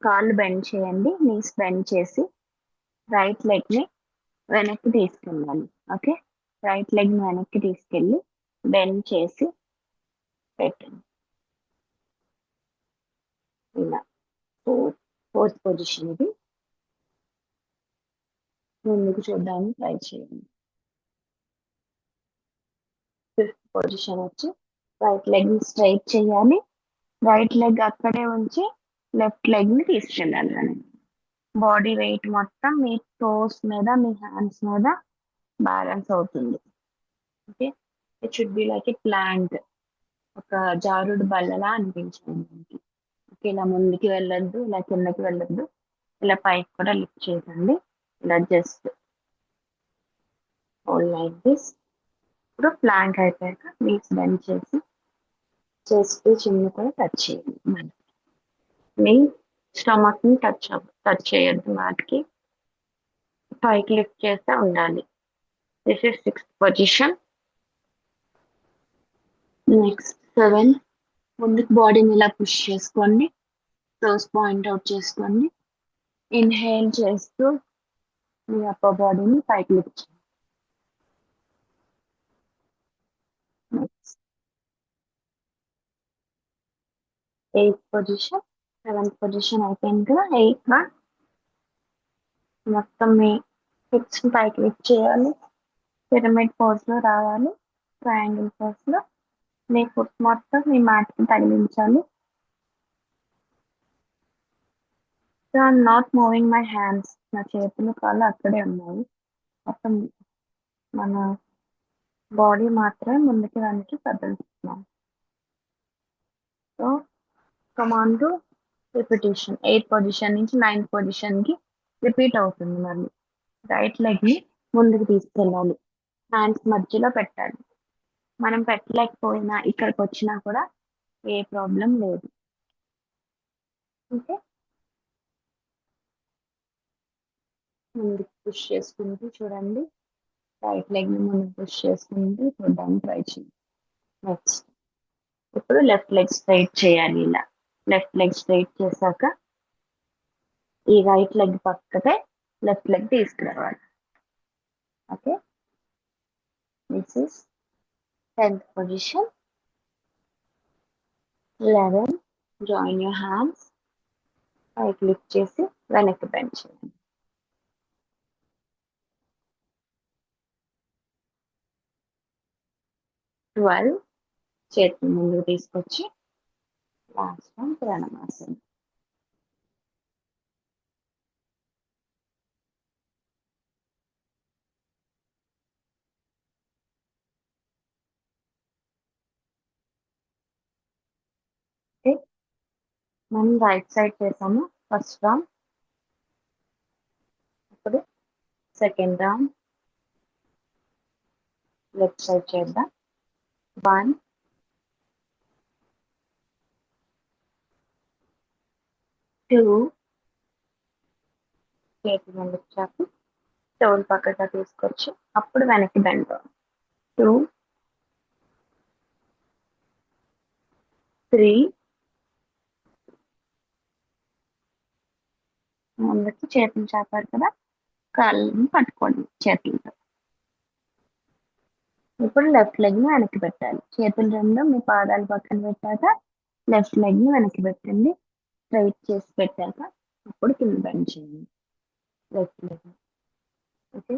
కాళ్ళు బెండ్ చేయండి. నీస్ బెండ్ చేసి రైట్ లెగ్ని వెనక్కి తీసుకెళ్ళాలి. ఓకే, రైట్ లెగ్ని వెనక్కి తీసుకెళ్ళి బెండ్ చేసి పెట్టండి. ఇలా ఫోర్త్ పొజిషన్ ఇది. ముందుకు చూడడానికి ట్రై చేయండి. ఫిఫ్త్ పొజిషన్ వచ్చి రైట్ లెగ్ ని స్ట్రైట్ చేయాలి. రైట్ లెగ్ అక్కడే ఉంచి లెఫ్ట్ లెగ్ ని తీసుకెళ్ళాలి. అని బాడీ వెయిట్ మొత్తం మీ టోస్ మీద, మీ హ్యాండ్స్ మీద బ్యాలెన్స్ అవుతుంది. Okay, it should be like A plant. ఒక జారుడు బల్లలా అనిపించండి. ఓకే, ఇలా ముందుకి వెళ్ళొద్దు, ఇలా కిందకి వెళ్ళొద్దు, ఇలా పైకి కూడా లిఫ్ట్ చేయకండి. ఇలా జస్ట్ లైక్ దిస్. ఇప్పుడు ప్లాంక్ అయిపోయాక నీస్ బెండ్ చేసి చెస్ట్ చిన్న కూడా టచ్ చేయండి. మీ స్టమక్ ని టచ్ చేయొద్దు. మ్యాట్కి పైకి లిఫ్ట్ చేస్తే ఉండాలి. This is 6th position. Next 7. ముందుకు బాడీని ఇలా పుష్ చేసుకోండి. టోస్ పాయింట్ అవుట్ చేసుకోండి. ఇన్హేల్ చేస్తూ మీ అప్పర్ బాడీని పైకి లిఫ్ట్ చేయండి. Next 8th position. 7th position అయిపోయింది కదా. 8th మొత్తం మీ హిప్స్ పైకి లిఫ్ట్ చేయాలి. పిరమిడ్ పోజ్ లో రావాలి. ట్రయాంగిల్ పోజ్ లో మీ ఫుట్ మొత్తం మీ మ్యాట్ కి తగిలించాలి. So I'm not moving my hands. నా చేతులు కాళ్ళు అక్కడే ఉన్నాయి. మొత్తం మన బాడీ మాత్రమే ముందుకి వెనక్కి కదులుతున్నాం. So command to repetition. 8th position నుంచి 9th పొజిషన్ కి రిపీట్ అవుతుంది. మళ్ళీ రైట్ లెగ్ ని ముందుకు తీసుకెళ్ళాలి. హ్యాండ్స్ మధ్యలో పెట్టాలి. మనం పెట్టలేకపోయినా ఇక్కడికి వచ్చినా కూడా ఏ ప్రాబ్లం లేదు. ఓకే, ముందుకు పుష్ చేసుకుంటూ చూడండి. రైట్ లెగ్ ని ముందుకు పుష్ చేసుకుంటూ చూడడానికి ట్రై చేయండి. నెక్స్ట్ ఇప్పుడు లెఫ్ట్ లెగ్ స్ట్రైట్ చేయాలి. ఇలా లెఫ్ట్ లెగ్ స్ట్రైట్ చేశాక ఈ రైట్ లెగ్ పక్కకే లెఫ్ట్ లెగ్ తీసుకురావాలి. Okay, this is 10th position. 11, join your hands. పైకి లిఫ్ట్ చేసి వెనక్కి బెండ్ చేయండి. 12 చేతులు ముందుకు తీసుకొచ్చి లాస్ట్ వన్ ప్రణమాసనం. ఓకే, మనం రైట్ సైడ్ చేసాము ఫస్ట్ రౌండ్. ఇప్పుడు సెకండ్ రౌండ్ లెఫ్ట్ సైడ్ చేద్దాం. 1 2 చేతులు ముందుకు చాపి చెవులు పక్కగా తీసుకొచ్చి అప్పుడు వెనక్కి బెండ్. 2 3 ముందుకు చేతులు చాపారు కదా, కాళ్ళని పట్టుకోండి చేతులతో. ఇప్పుడు లెఫ్ట్ లెగ్ ని వెనక్కి పెట్టాలి. చేతులు రెండు మీ పాదాలు పక్కన పెట్టాక లెఫ్ట్ లెగ్ ని వెనక్కి పెట్టండి. స్ట్రైట్ చేసి పెట్టాక అప్పుడు కింద బెండ్ చేయండి left leg. Okay,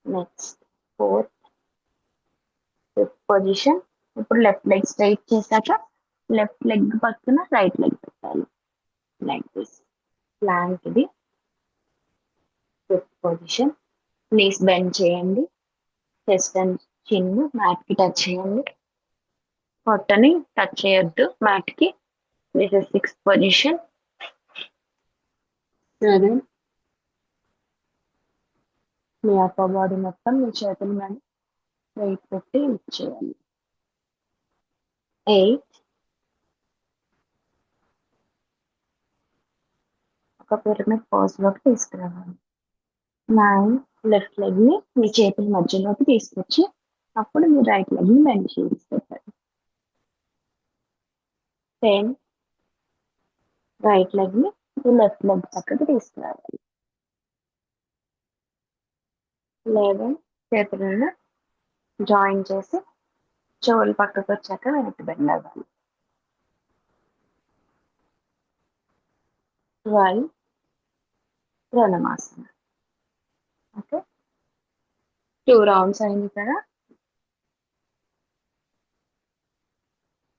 next 4th 5th position. ఇప్పుడు లెఫ్ట్ లెగ్ స్ట్రైట్ చేశాక లెఫ్ట్ లెగ్ పక్కన రైట్ లెగ్ పెట్టాలి లైక్ దిస్. ప్లాంక్ ఇది 5th పొజిషన్. నీస్ బెండ్ చేయండి. చెస్ట్ అండ్ చిన్ మ్యాట్ కి టచ్ చేయండి. పొట్టని టచ్ చేయొద్దు మ్యాట్ కి. This is 6th position. 7 me upper body మొత్తం మీ చేతుల మీద వెయిట్ పెట్టి లిఫ్ట్ చేయాలి. 8 ఒక పిరమిడ్ పోజ్ లోకి తీసుకురావాలి. 9 లెఫ్ట్ లెగ్ ని మీ చేతుల మధ్యలోకి తీసుకొచ్చి అప్పుడు మీ రైట్ లెగ్ ని బెండ్ చేసి పెట్టాలి. 10 రైట్ లెగ్ ని మీ లెఫ్ట్ లెగ్ పక్కకి తీసుకురావాలి. 11 చేతులను జాయిన్ చేసి చెవులు పక్కకు వచ్చాక వెనక్కి బెండ్ అవ్వాలి. 12 ప్రణమాసన. ఓకే, 2 రౌండ్స్ అయింది కదా,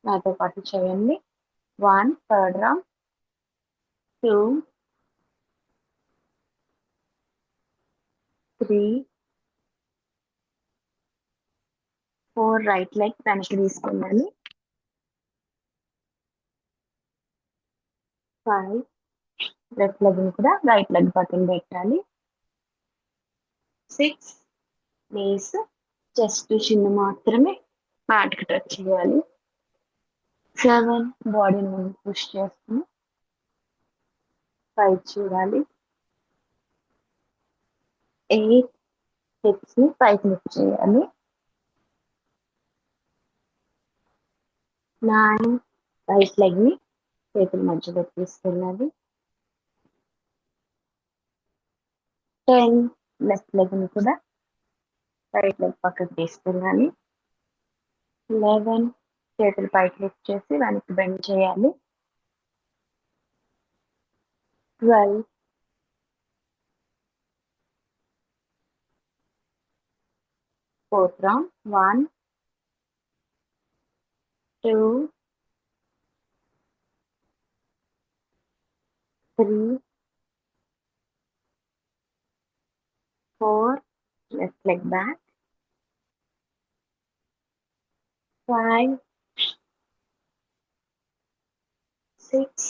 నాతో పాటు చేయండి. 1 థర్డ్ రౌండ్, 2 3 4 రైట్ లెగ్ వెనక్కి తీసుకెళ్ళాలి. 5 లెఫ్ట్ లెగ్ ని కూడా రైట్ లెగ్ పక్కన పెట్టాలి. 6 నీస్ చెస్ట్ చిన్న మాత్రమే మ్యాట్ కి టచ్ చేయాలి. 7 బాడీని ముందు పుష్ చేసుకుని పైకి చూడాలి. 8 హిప్స్ ని పైకి లిఫ్ట్ చేయాలి. 9 రైట్ లెగ్ ని చేతుల మధ్యలోకి తీసుకెళ్ళాలి. 10 లెఫ్ట్ లెగ్ ని కూడా రైట్ లెగ్ పక్కకు తీసుకెళ్ళాలి. 11 చేతులు పైకి లిఫ్ట్ చేసి వెనక్కి బెండ్ చేయాలి. 12 fourth round. 1 2 3 4 left leg back. 5 6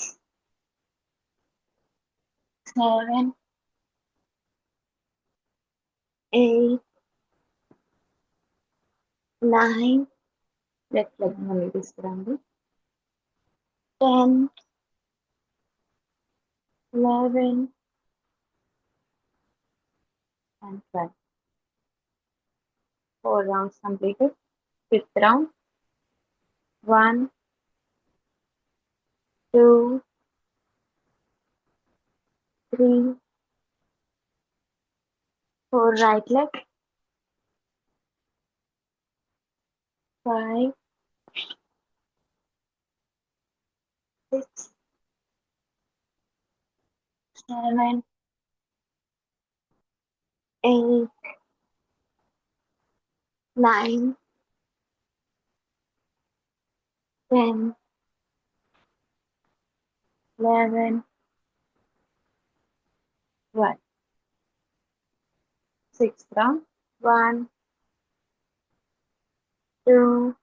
7 8 9 left leg మళ్ళీ తీసుకురండి. 10 11 and 12. 4 rounds completed. 5th round. 1 2 3 4 right leg. 5 6, 7, 8, 9, 10, 11, 12. Sixth round. 1, 2,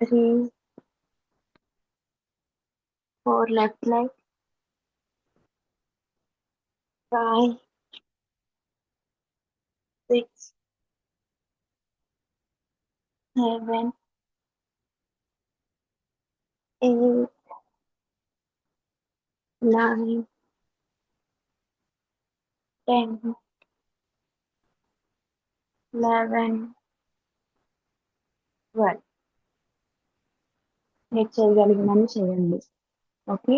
3, 4 left leg, 5, 6, 7, 8, 9, 10, 11, 12. మీరు చేయగలిగినన్ని చేయండి. ఓకే.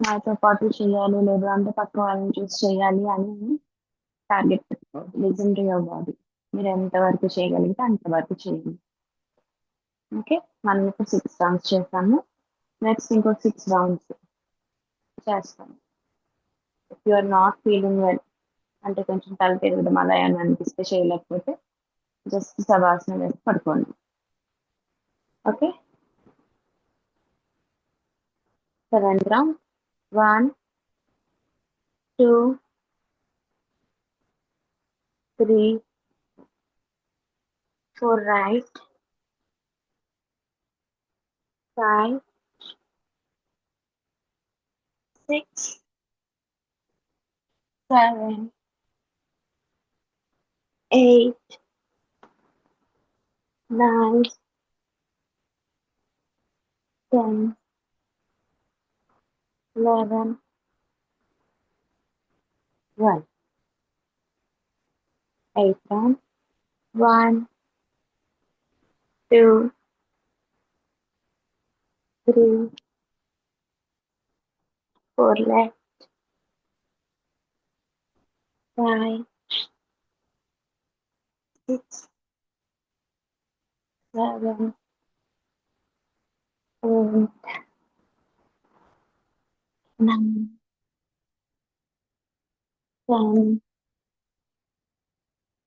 నాతో పాటు చేయాలి, లేదు అంటే పక్క వాళ్ళని చూసి చేయాలి అని టార్గెట్ పెట్టుకోవద్దు. Listen to your body. మీరు ఎంతవరకు చేయగలిగితే అంతవరకు చేయండి. ఓకే. మనం ఇప్పుడు 6 రౌండ్స్ చేసాము. నెక్స్ట్ ఇంకో 6 రౌండ్స్ చేస్తాము. If you are not feeling well అంటే కొంచెం తల తిరగడం అలా ఏమైనా అనిపిస్తే చేయలేకపోతే జస్ట్ శవాసనం వేసి పడుకోండి. Okay. 7th round. 1, 2, 3, 4 right, 5, 6, 7, 8, 9, 10, 11, 12. 8th round. 1, 2, 3, 4 left, 5, 6, 7, 8, 9, 10,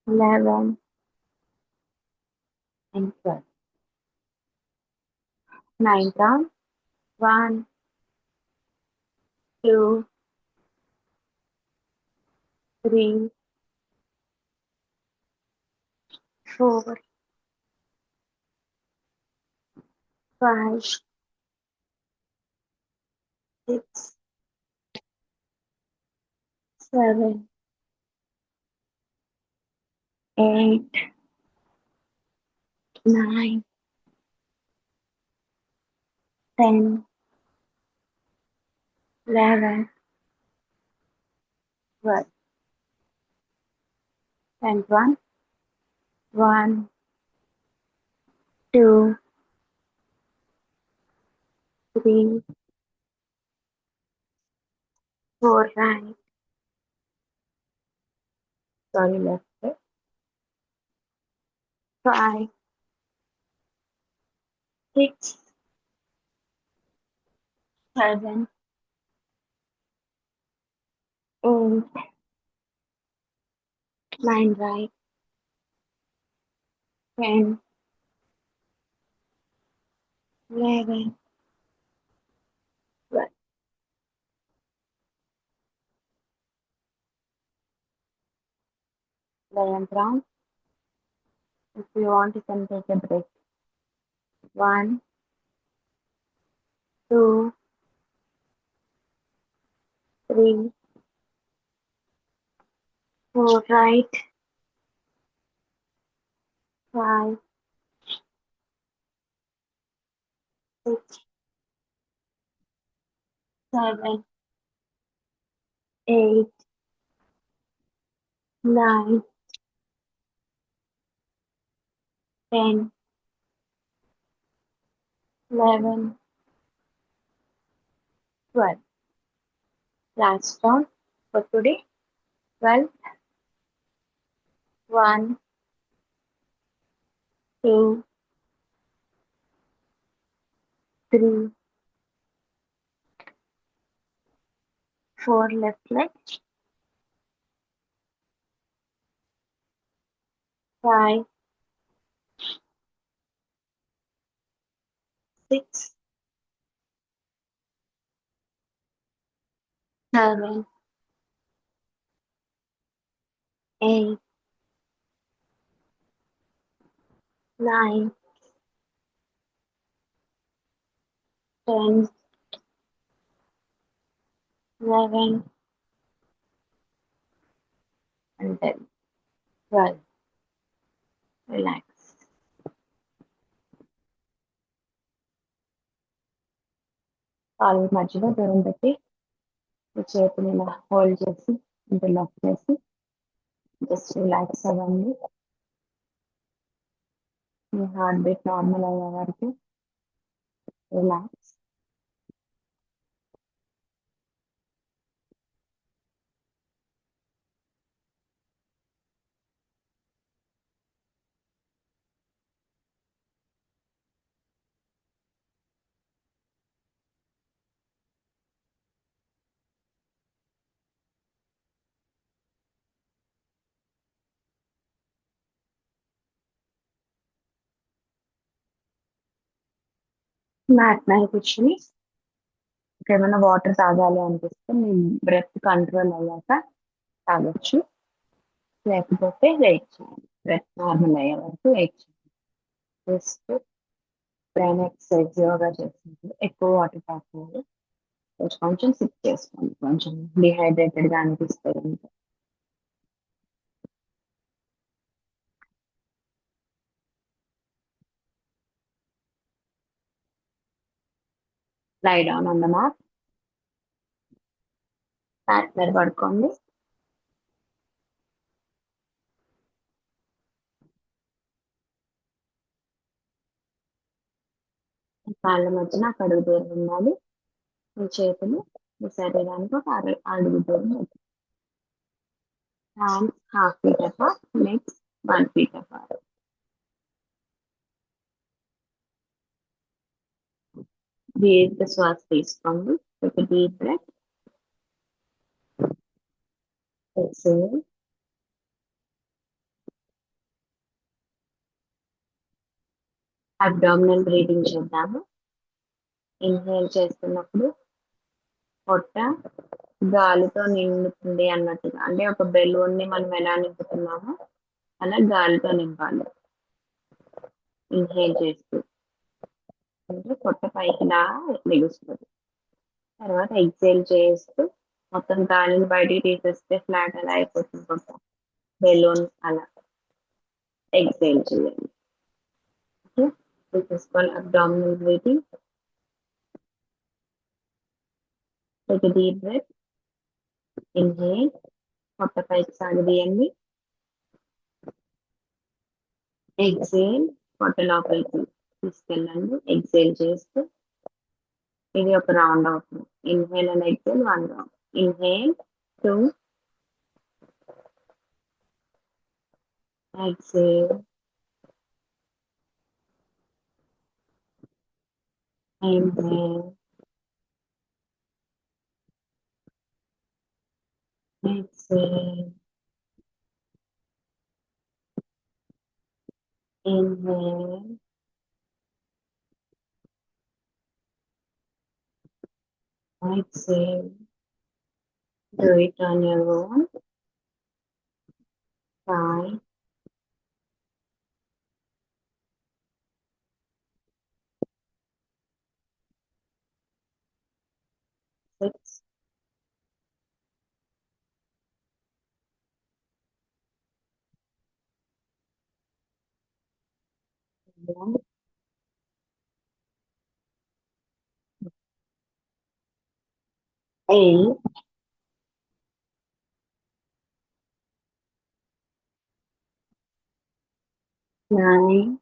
11, and 12. 9th round. 1, 2, 3, 4, 5, 6, 7, 8, 9, 10, 11, 12. 10th one. 1, 2, 3, 4 right. Sorry, left leg. 5, 6, 7, 8, 9 right, 10, 11, 12. 11th round. If you want, you can take a break. 1, 2, 3, 4 right, 5, 6, 7, 8, 9, 10, 11, 12. Last round for today. 12, 1, 2, 3, 4 left leg, 5, 6, 7, 8, 9, 10, 11, and then 12. Relax. కాళ్ళు మధ్యలో దూరం పెట్టి ఈ చేతిని ఇలా hold చేసి అంటే lock చేసి జస్ట్ రిలాక్స్ అవ్వండి. మీ హార్ట్ బీట్ నార్మల్ అయ్యే వరకు రిలాక్స్. మ్యాట్ మీద కూర్చొని ఏమైనా వాటర్ తాగాలి అనిపిస్తే మీ బ్రెత్ కంట్రోల్ అయ్యాక తాగొచ్చు. లేకపోతే వెయిట్ చేయండి. బ్రెత్ నార్మల్ అయ్యే వరకు వెయిట్ చేయండి. జస్ట్ బ్రెయిన్ ఎక్సర్సైజ్ యోగా చేసినప్పుడు ఎక్కువ వాటర్ తాగకూడదు. కొంచెం కొంచెం సిప్ చేసుకోండి. కొంచెం డిహైడ్రేటెడ్గా అనిపిస్తే కనుక. Lie down on the mat. Mat మీద పడుకోండి. కాళ్ళ మధ్యన ఒక అడుగు దూరం ఉండాలి. మీ చేతులు మీ శరీరానికి ఒక అడుగు దూరం ఉంటుంది. Hands half feet apart, legs 1 feet apart. దీర్ఘ శ్వాస తీసుకోండి. ఒక deep breath. Exhale. Abdominal breathing చేద్దాము. ఇన్హేల్ చేస్తున్నప్పుడు పొట్ట గాలితో నిండుతుంది అన్నట్టుగా, అంటే ఒక బెలూన్ ని మనం ఎలా నింపుతున్నామో అలా గాలితో నింపాలి ఇన్హేల్ చేస్తూ. అంటే పొట్ట పైకిలా లెగుస్తుంది. తర్వాత ఎక్సేల్ చేస్తూ మొత్తం గాలిని బయటికి తీసేస్తే ఫ్లాట్ అలా అయిపోతుంది పొట్ట, బెలూన్ అలా. ఎక్సేల్ చేయండి. This is called abdominal breathing. Take a deep breath. Inhale. పొట్ట పైకి సాగదీయండి. ఎక్సేల్. పొట్ట లోపలికి తీసుకెళ్ళండి. ఎక్సేల్ చేస్తూ ఇది ఒక రౌండ్ అవుతుంది. Inhale and exhale 1 round. Inhale 2, exhale, inhale, exhale, inhale, exhale. Do it on your own. 5, 6, 7, 8, 9,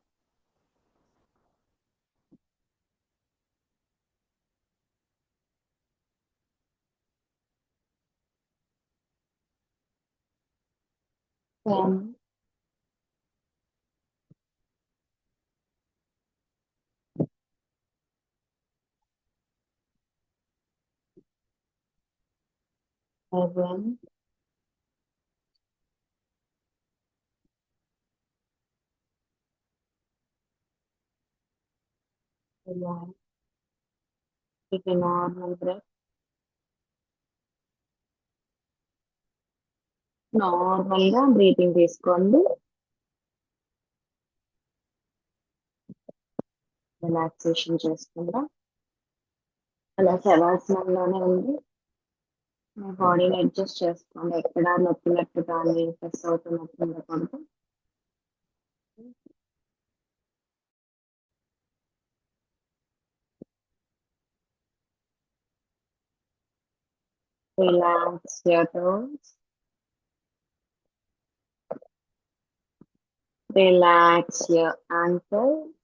10, 7, relax. Take a normal breath. Normal గా బ్రీతింగ్ తీసుకోండి. రిలాక్సేషన్ చేసుకుందాం. అలా శవాసనంలోనే ఉండి మీ బాడీని అడ్జస్ట్ చేసుకోండి. ఎక్కడ నొప్పినట్టు కానీ ప్రెస్ అవుతున్నట్టు ఉండకూడదు. Relax your toes. Relax your ankles.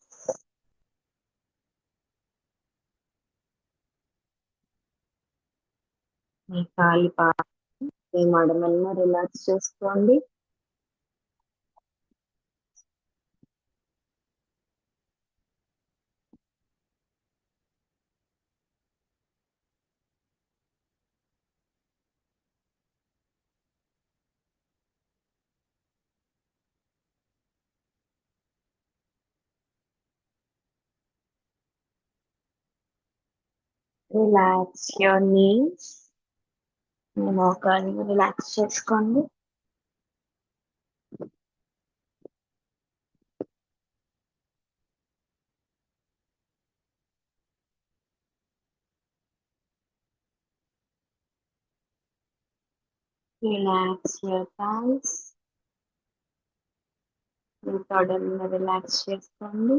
మీ కాలి మీ మడమలను రిలాక్స్ చేసుకోండి. Relax your knees. మీ మోకాళ్ళు రిలాక్స్ చేసుకోండి. Relax your thighs. మీ తొడలను రిలాక్స్ చేసుకోండి.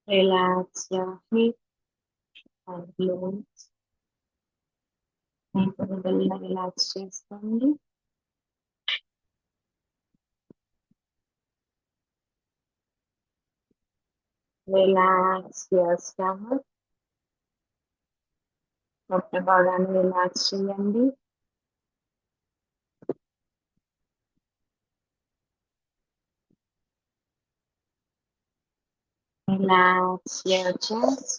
Relax your hip and glutes. మీ తొడలను రిలాక్స్ చేసుకోండి. Relax your stomach. పొట్ట భాగాన్ని రిలాక్స్ చేయండి. Relax your chest.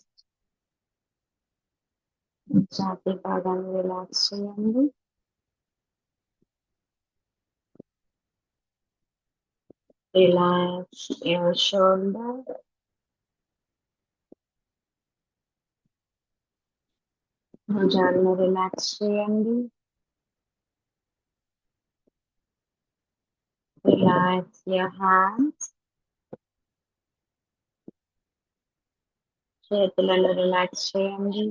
ఛాతీ భాగాన్ని రిలాక్స్ చేయండి. Relax your shoulder. భుజాలను రిలాక్స్ చేయండి. Relax your hands. చేతులను రిలాక్స్ చేయండి.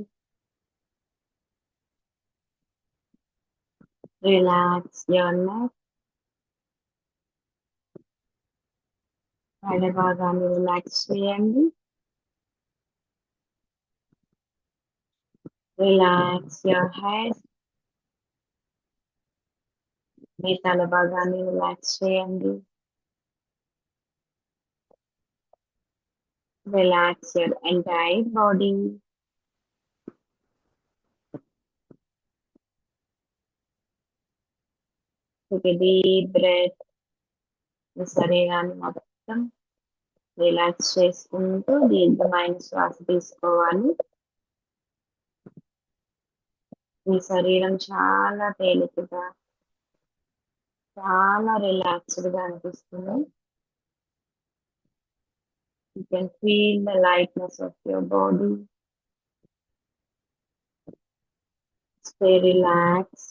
Relax your neck. మెడ భాగాన్ని రిలాక్స్ చేయండి. Relax your head. మీ తల భాగాన్ని రిలాక్స్ చేయండి. Relax your entire body. Take a deep breath. మీ శరీరాన్ని మొత్తం రిలాక్స్ చేసుకుంటూ దీర్ఘమైన శ్వాస తీసుకోవాలి. మీ శరీరం చాలా తేలికగా చాలా రిలాక్స్డ్ గా అనిపిస్తుంది. You can feel the lightness of your body. Stay relaxed.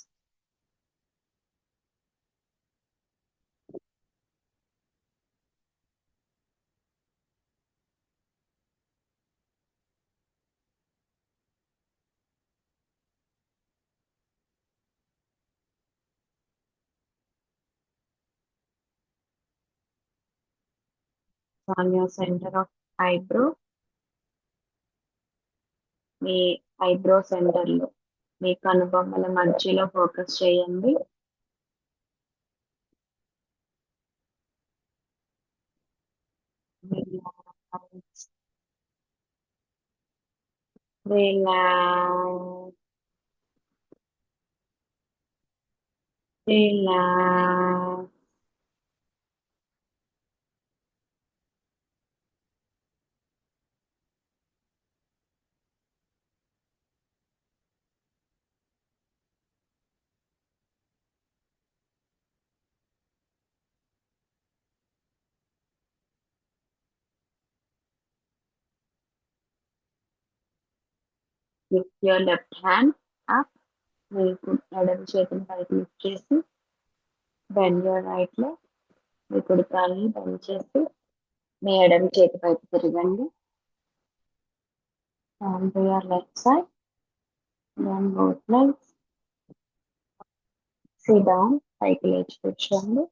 On your center of eyebrow. మీ ఐబ్రో సెంటర్ లో మీ కనుబొమ్మల మధ్యలో ఫోకస్ చేయండి. Relax. Relax. Relax. Lift your left hand up. మీ ఎడమ చేతిని పైకి లిఫ్ట్ చేసి బెండ్ యువర్ రైట్ లెగ్. మీ కుడి కాలుని బెండ్ చేసి మీ ఎడమ చేతి పైకి తిరగండి. On to your left side. Then both legs. Sit down. పైకి లేచి కూర్చోండి.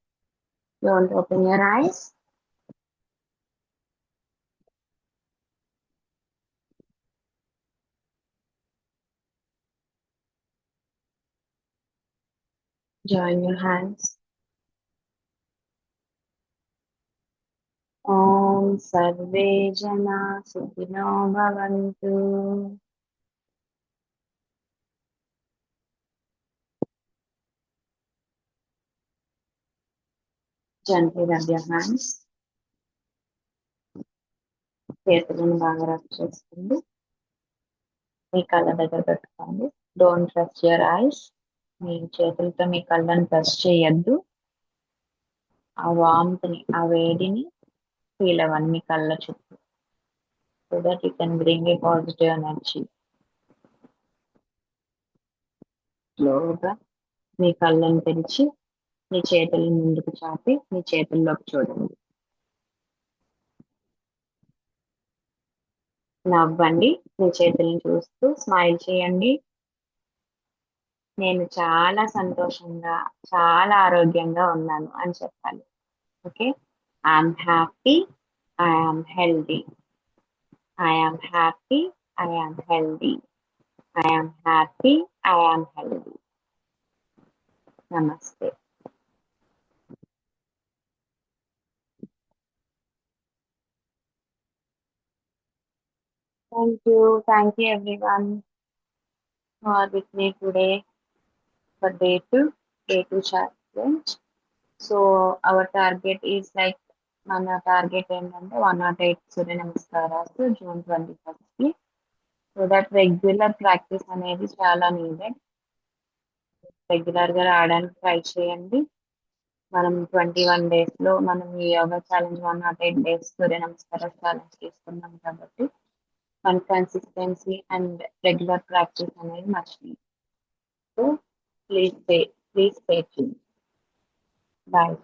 Don't open your eyes. Join your hands. Om Sarve Jana Sukhino Bhavantu. Gently rub your hands. చేతులను బాగా రబ్ చేసుకోండి. మీ కళ్ళ దగ్గర పెట్టుకోండి. Don't touch your eyes. మీ చేతులతో మీ కళ్ళని టచ్ చేయొద్దు. ఆ వామ్ని, ఆ వేడిని ఫీల్ అవ్వండి మీ కళ్ళ చుట్టూ. So that you can bring A positive energy. స్లోగా మీ కళ్ళను తెరిచి మీ చేతులను ముందుకు చాపి మీ చేతుల్లోకి చూడండి. నవ్వండి. మీ చేతులను చూస్తూ స్మైల్ చేయండి. నేను చాలా సంతోషంగా, చాలా ఆరోగ్యంగా ఉన్నాను అని చెప్పాలి. Okay. I'm happy, I'm healthy. I'm happy, I'm healthy. I'm happy, I'm healthy. నమస్తే. Thank you everyone who are with me today for day two challenge. So our target is like మన టార్గెట్ ఏంటంటే 108 సూర్య నమస్కారాలు June 21st. So that regular practice అనేది చాలా needed. Regular గా రావడానికి try చేయండి. మనం 21 days లో మనం ఈ యోగా ఛాలెంజ్ 108 days సూర్య నమస్కార ఛాలెంజ్ తీసుకున్నాం కాబట్టి మన కన్సిస్టెన్సీ అండ్ రెగ్యులర్ ప్రాక్టీస్ అనేది must. So please stay tune. Bye.